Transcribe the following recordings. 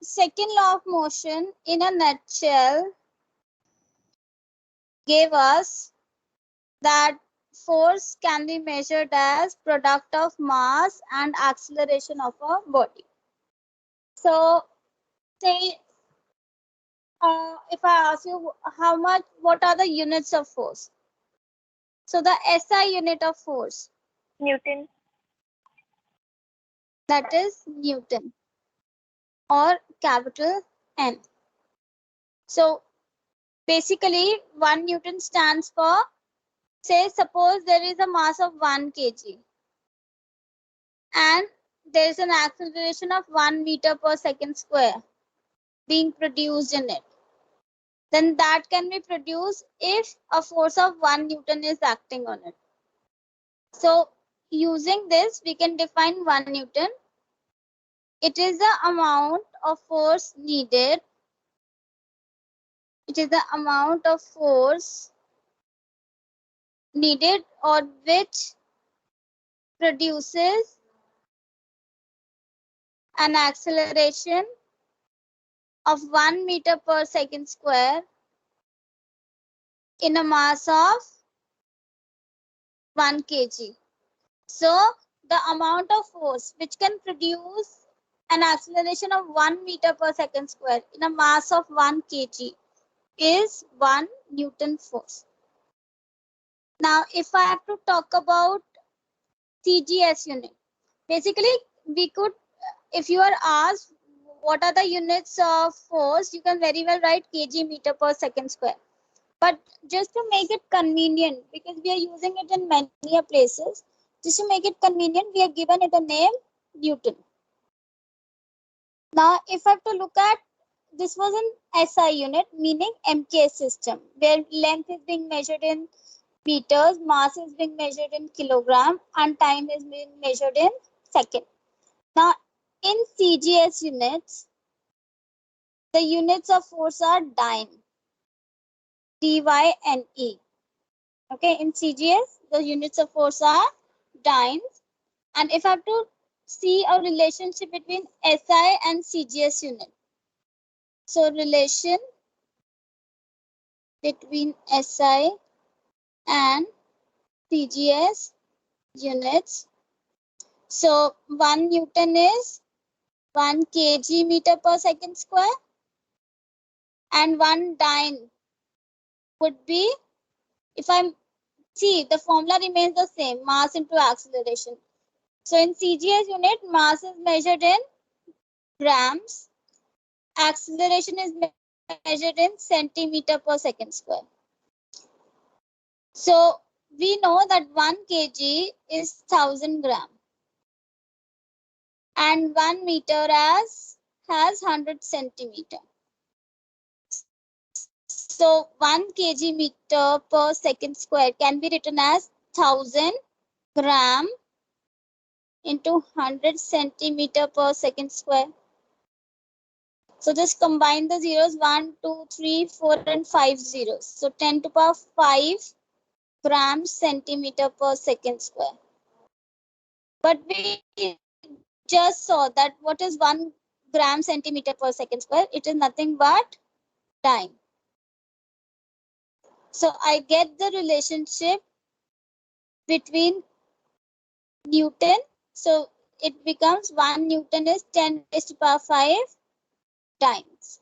second law of motion in a nutshell gave us that force can be measured as product of mass and acceleration of a body. So say if I ask you what are the units of force? So the SI unit of force, Newton. that is Newton or capital N. So basically 1 Newton stands for, say suppose there is a mass of 1 kg and there is an acceleration of 1 meter per second square being produced in it. Then that can be produced if a force of 1 Newton is acting on it. So using this, we can define 1 Newton. It is the amount of force needed. It is the amount of force needed or which produces an acceleration of 1 meter per second square in a mass of 1 kg. So the amount of force which can produce an acceleration of 1 meter per second square in a mass of 1 kg is 1 Newton force. Now, if I have to talk about CGS unit, basically we could, if you are asked what are the units of force, you can very well write kg meter per second square. But just to make it convenient, because we are using it in many places, just to make it convenient, we have given it a name Newton. Now, if I have to look at, this was an SI unit, meaning MKS system, where length is being measured in meters, mass is being measured in kilogram, and time is being measured in second. Now, in CGS units, the units of force are dyne, DYNE. Okay, in CGS, the units of force are dynes. And if I have to see a relationship between SI and CGS unit, so relation between SI and CGS units. So 1 Newton is 1 kg meter per second square, and 1 dyne would be, if I'm see, the formula remains the same, mass into acceleration. So in CGS unit, mass is measured in grams, acceleration is measured in centimeter per second square. So we know that 1 kg is 1000 gram and 1 meter has 100 centimeter. So 1 kg meter per second square can be written as 1000 gram into 100 centimeter per second square. So just combine the zeros, 1, 2, 3, 4 and 5 zeros. So 10 to the power 5 grams centimeter per second square. But we just saw that what is 1 gram centimeter per second square? It is nothing but time. So I get the relationship between Newton. So it becomes 1 Newton is 10 raised to the power 5 times.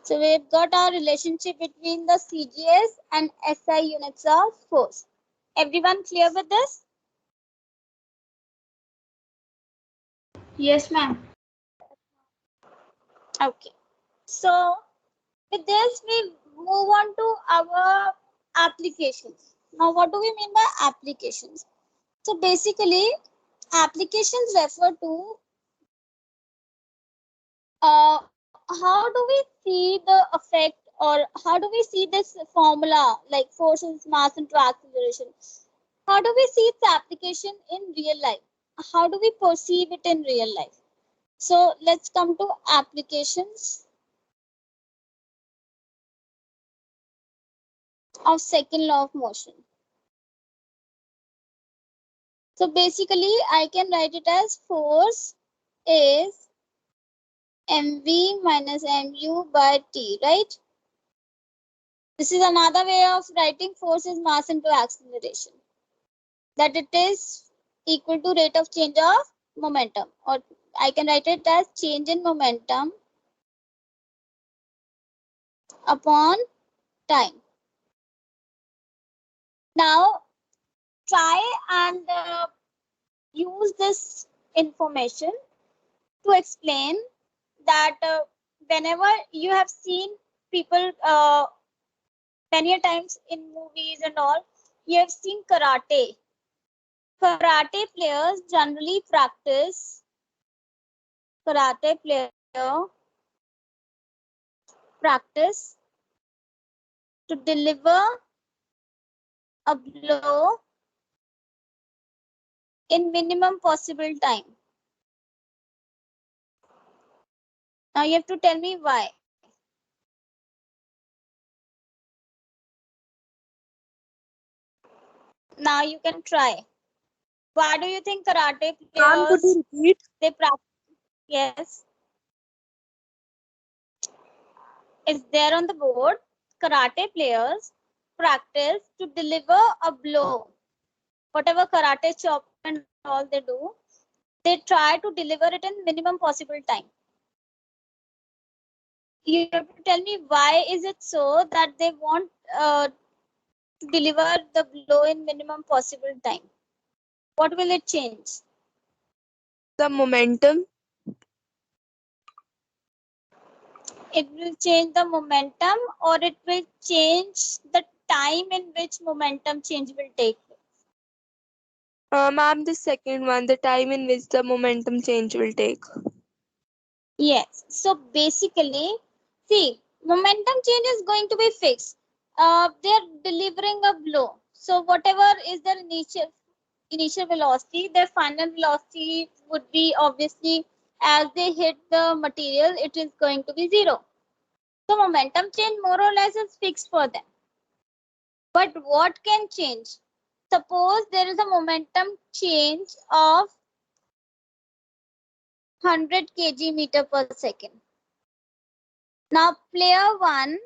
So we've got our relationship between the CGS and SI units of force. Everyone clear with this? Yes, ma'am. Okay. So with this, we move on to our applications. Now, what do we mean by applications? So basically, applications refer to how do we see the effect, or how do we see this formula like forces, mass into acceleration? How do we see its application in real life? How do we perceive it in real life? So let's come to applications of second law of motion. So basically, I can write it as force is mv minus mu by t, right? This is another way of writing force is mass into acceleration, that it is equal to rate of change of momentum, or I can write it as change in momentum upon time. Now try and use this information to explain that whenever you have seen people many times in movies and all, you have seen karate. Karate players generally practice to deliver a blow in minimum possible time. Now you have to tell me why. Now you can try. Why do you think karate Ma'am, could players you repeat? they practice? Yes, it's there on the board. Karate players practice to deliver a blow. Whatever karate chop and all they do, they try to deliver it in minimum possible time. You have to tell me why is it so that they want to deliver the blow in minimum possible time. What will it change? The momentum. It will change the momentum, or it will change the time in which momentum change will take place. Ma'am, the second one, the time in which the momentum change will take. Yes. So basically, see, momentum change is going to be fixed. They're delivering a blow. So whatever is their initial velocity, their final velocity would be obviously as they hit the material, it is going to be 0. So momentum change more or less is fixed for them. But what can change? Suppose there is a momentum change of 100 kg meter per second. Now player 1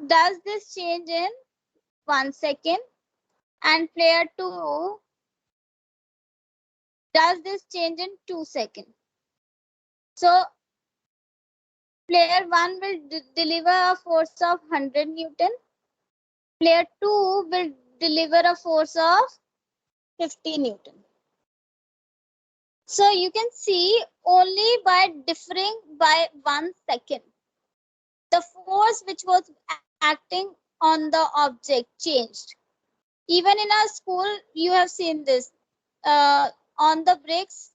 does this change in 1 second, and player 2 does this change in 2 seconds. So player 1 will deliver a force of 100 Newton. Player 2 will deliver a force of 50 Newton. So you can see only by differing by 1 second, the force which was acting on the object changed. Even in our school, you have seen this. On the bricks,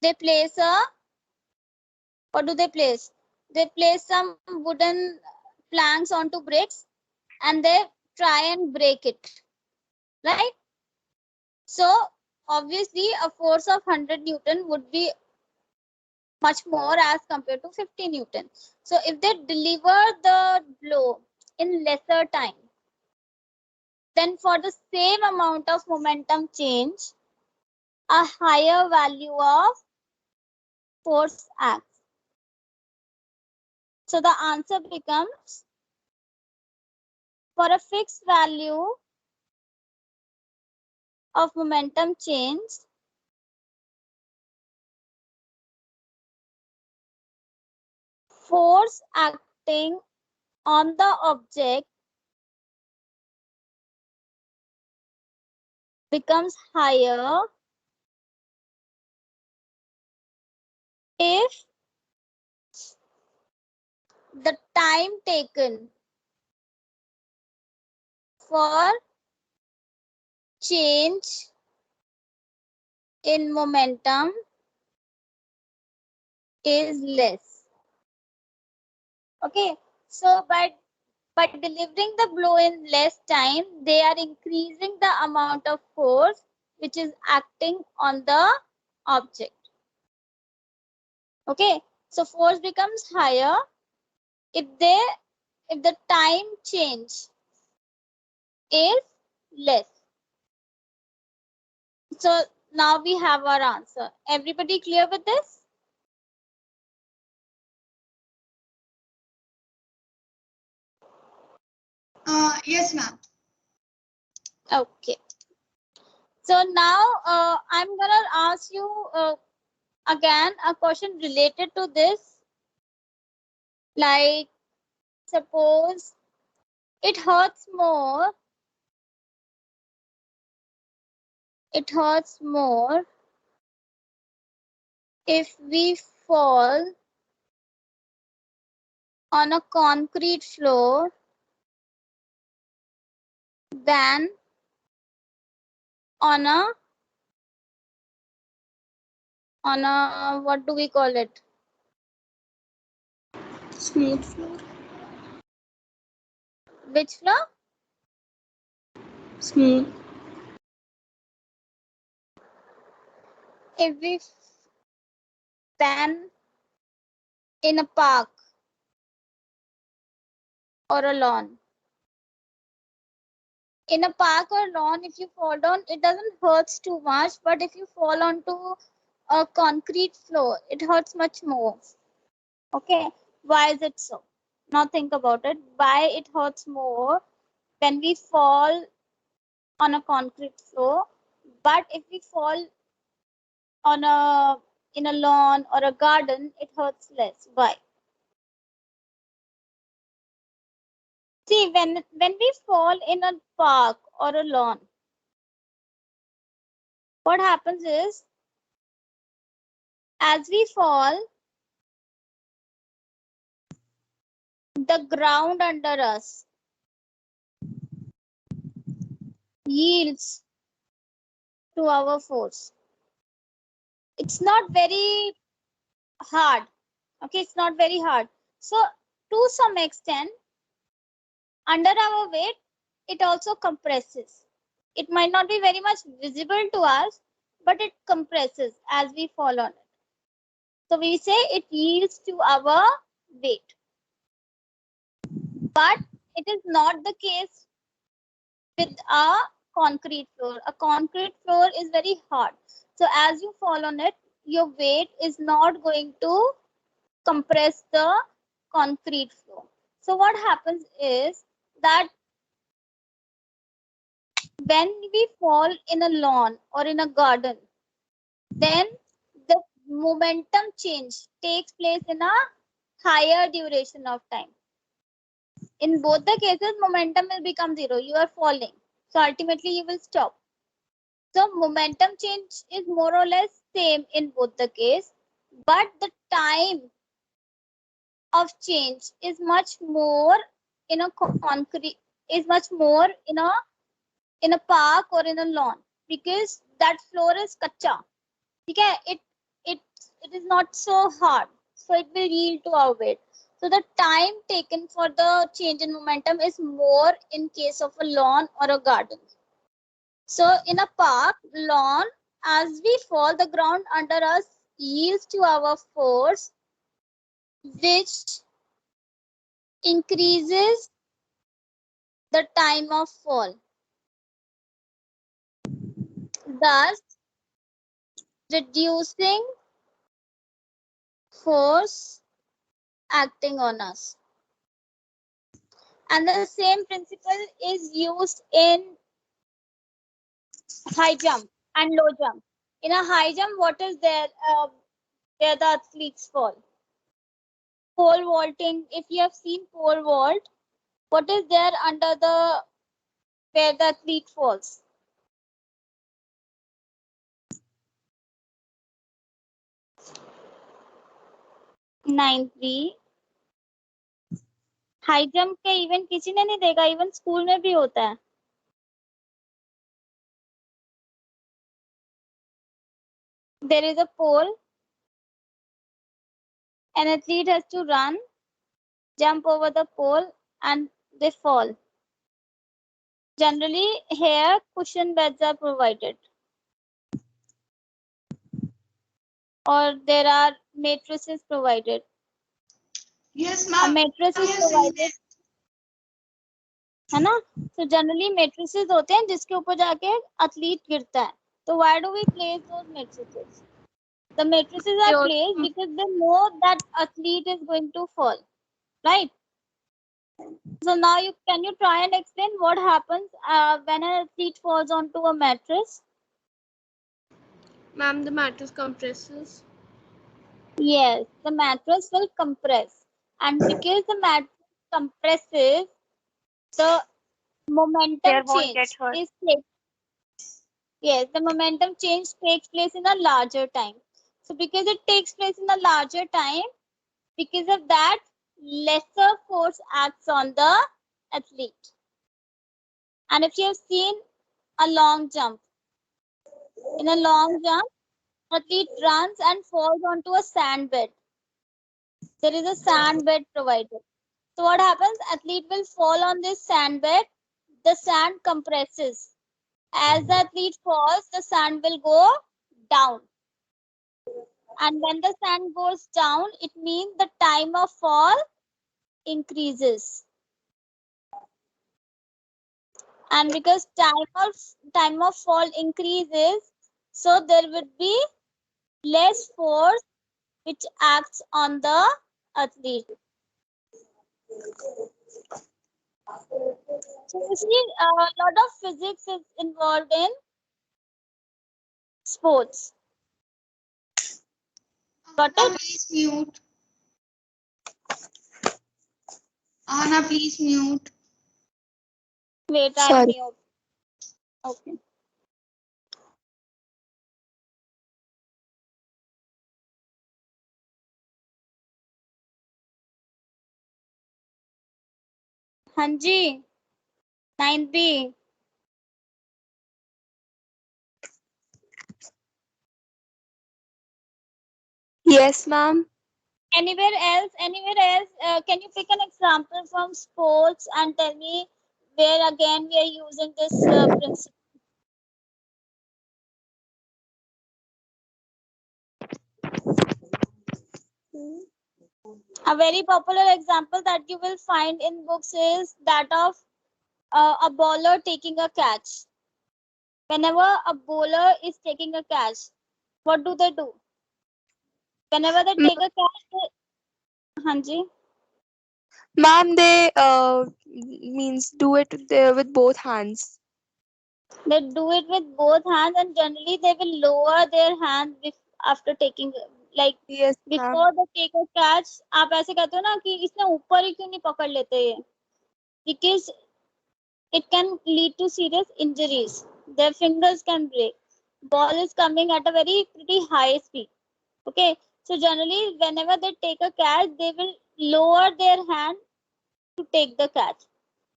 they place what do they place? They place some wooden planks onto bricks and they try and break it, right? So obviously a force of 100 Newton would be much more as compared to 50 Newton. So if they deliver the blow in lesser time, then for the same amount of momentum change, a higher value of force acts. So the answer becomes, for a fixed value of momentum change, force acting on the object becomes higher if the time taken for change in momentum is less. Okay, so by delivering the blow in less time, they are increasing the amount of force which is acting on the object. Okay, so force becomes higher if the time change is less. So now we have our answer. Everybody clear with this? Yes, ma'am. Okay. So now I'm gonna ask you again a question related to this. Like, suppose it hurts more. It hurts more if we fall on a concrete floor than on a what do we call it? Smooth floor. Which floor? Smooth. If we stand in a park or a lawn. In a park or lawn, if you fall down, it doesn't hurt too much, but if you fall onto a concrete floor, it hurts much more. Okay, why is it so? Now think about it. Why it hurts more when we fall on a concrete floor, but if we fall on in a lawn or a garden, it hurts less. Why? See, when we fall in a park or a lawn, what happens is, as we fall, the ground under us yields to our force. It's not very hard. Okay, it's not very hard. So to some extent, under our weight, it also compresses. It might not be very much visible to us, but it compresses as we fall on it. So we say it yields to our weight. But it is not the case with a concrete floor. A concrete floor is very hard. So as you fall on it, your weight is not going to compress the concrete floor. So what happens is that when we fall in a lawn or in a garden, then the momentum change takes place in a higher duration of time. In both the cases, momentum will become zero. You are falling. So ultimately you will stop. So momentum change is more or less same in both the case, but the time of change is much more in a concrete, is much more in a park or in a lawn, because that floor is kacha. Okay, it is not so hard, so it will yield to our weight. So the time taken for the change in momentum is more in case of a lawn or a garden. So in a park, lawn, as we fall, the ground under us yields to our force, which increases the time of fall, thus reducing force acting on us. And the same principle is used in high jump and low jump. In a high jump, what is there where the athletes fall? Pole vaulting. If you have seen pole vault, what is there under the where the athlete falls? Ninth B. High jump के event किसी ने नहीं देखा, even school में भी होता है. There is a pole. An athlete has to run, jump over the pole, and they fall. Generally, here cushion beds are provided, or there are mattresses provided. Yes, A ma'am. mattress is provided, है ना? So generally mattresses होते हैं जिसके ऊपर जाके athlete गिरता है. So why do we place those matrices? The matrices are Sure. placed because they know that athlete is going to fall, right? So now can you try and explain what happens when an athlete falls onto a mattress? Ma'am, the mattress compresses. Yes, the mattress will compress, and because the mattress compresses, the momentum change is take, yes, the momentum change takes place in a larger time. So because it takes place in a larger time, because of that, lesser force acts on the athlete. And if you have seen a long jump, in a long jump, athlete runs and falls onto a sand bed. There is a sand bed provided. So what happens? Athlete will fall on this sand bed. The sand compresses. As the athlete falls, the sand will go down. And when the sand goes down, it means the time of fall increases. And because time of fall increases, so there would be less force which acts on the athlete. So you see, a lot of physics is involved in sports. Got Anna, it? please mute. Anna, please mute. Wait, I'll Sorry. mute. Okay. Hanji, 9B. Yes, ma'am. Anywhere else? Can you pick an example from sports and tell me where again we are using this principle? A very popular example that you will find in books is that of a bowler taking a catch. Whenever a bowler is taking a catch, what do they do? Whenever they take a catch, Hanji, Ma'am, they means do it with both hands. they do it with both hands, and generally they will lower their hands after taking, like Yes, ma'am. before they take a catch. आप ऐसे कहते हो ना कि इसने ऊपर ही क्यों नहीं पकड़ लेते ये? Because it can lead to serious injuries. Their fingers can break. Ball is coming at a very pretty high speed. Okay, so generally whenever they take a catch, they will lower their hand to take the catch.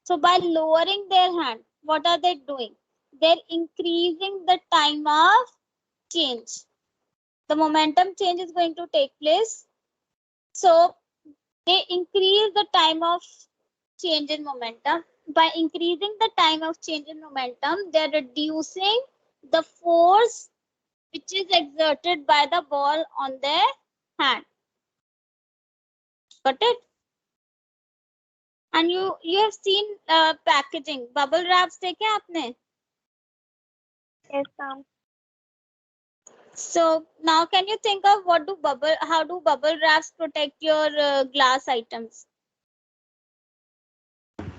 So by lowering their hand, what are they doing? They're increasing the time of change. The momentum change is going to take place. So they increase the time of change in momentum. By increasing the time of change in momentum, they're reducing the force which is exerted by the ball on their hand. Got it? And you have seen packaging. Bubble wraps देखे आपने? Yes, ma'am. So now can you think of how do bubble wraps protect your glass items?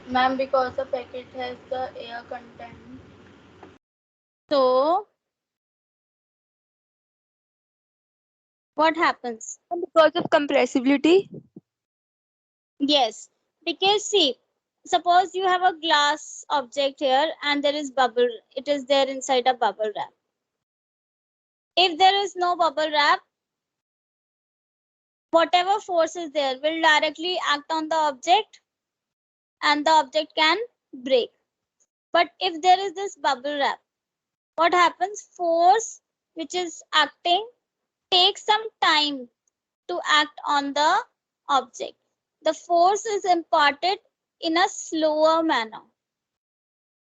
Ma'am, because the packet has the air content. So what happens? Because of compressibility. Yes, because see, suppose you have a glass object here and there is bubble, it is there inside a bubble wrap. If there is no bubble wrap, whatever force is there will directly act on the object and the object can break. But if there is this bubble wrap, what happens? Force which is acting takes some time to act on the object. The force is imparted in a slower manner.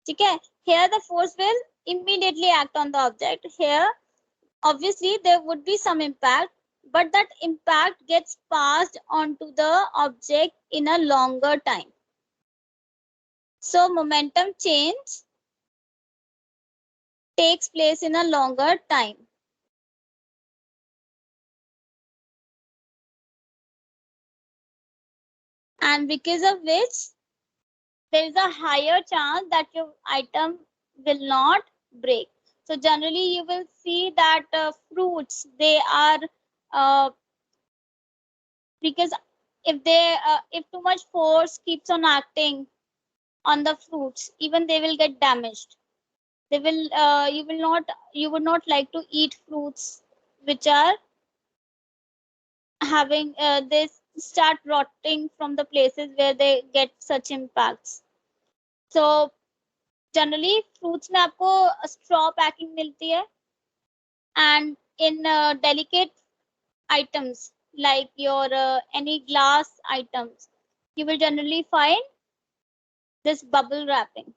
Okay? Here the force will immediately act on the object. Here, obviously, there would be some impact, but that impact gets passed on to the object in a longer time. So momentum change takes place in a longer time. And because of which there is a higher chance that your item will not break. So generally you will see that fruits, they are because if too much force keeps on acting on the fruits, even they will get damaged. They will you would not like to eat fruits which are having they start rotting from the places where they get such impacts. So generally fruits में आपको straw packing मिलती है, and in delicate items like your any glass items, you will generally find this bubble wrapping.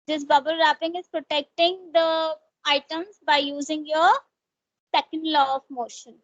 This bubble wrapping is protecting the items by using your second law of motion.